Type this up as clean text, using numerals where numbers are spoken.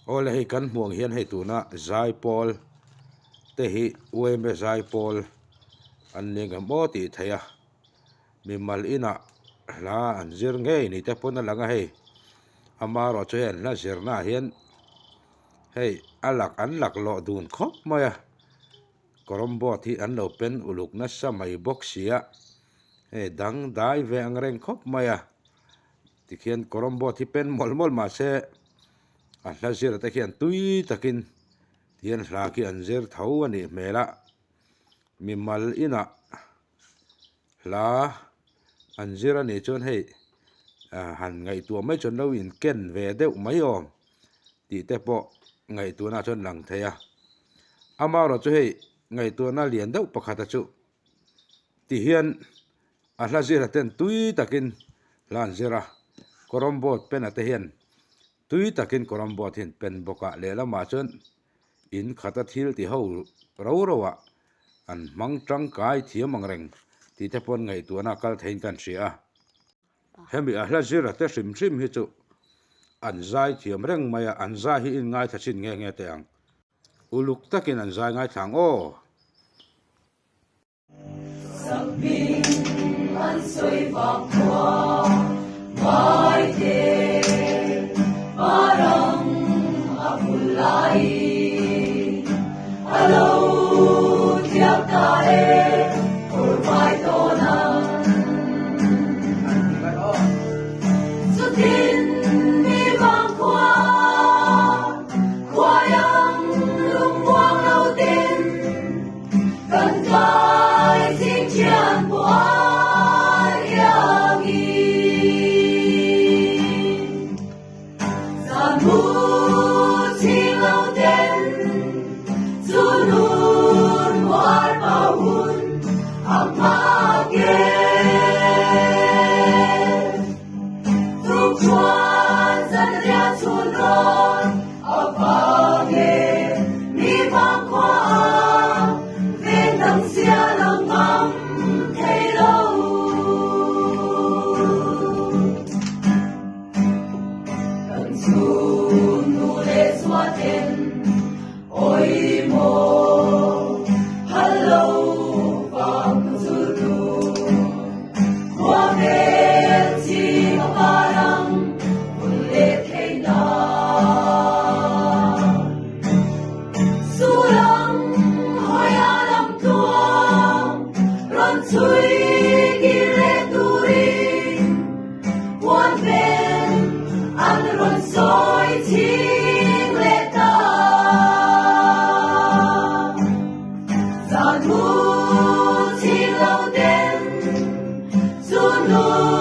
ole hi kan muang hian hei tuna zai pol te hi ueme zai pol an lenga mo ti thaya mi mal ina la an zir nge ni te pon langa hei amaro cho hian la zirna hian hei alak an lak lo dun khop maya korombo thi an lo pen uluk na samai boxia hei dang dai ve ang reng khop maya tikhian korombo thi pen mol ma se a hla zir ta khian tui takin hian hla ki an zir tho ani mela mi mal ina hla an zir ani chon hei han ngai tua mai chon lo in ken ve deuh mai om ti te po ngai tu na chon lang theya amaro chu hei ngai tu na lian deuh pakhata chu ti hian a hla zir ten tui takin lan zira korombot pen ate hian tui takin korombot hin pen boka lela ma chon in khata thil ti ho ro rowa an mang tang kai thiam ang reng ti te pon ngai tu na kal thein kan ria hemi a hla zira te hrim hi chu an zai thiam reng maya an zai hi in ngai thachin nge te ang uluk takin an zai ngai thang o Sabing an soi vang qua mai te parang apulai alo tiap tae or mai tona sutin mi vang qua qua yang lung quang lâu tin cần gai xin chian boan yang in san mu chi lâu tin zu nun war bao hun am ma ke trúc chuan dân ria chun ron a ba ge mi vang qua ven đằng xia lòng ngắm thấy lâu cần xuống nu lệ xóa tên ôi mô hello vang zu du qua ven chi ma parang un lệ thấy na sulang hoy alam tuang ron chui ki le turin quan ven an ron soi ching le ta za thu chi lâu den zu nu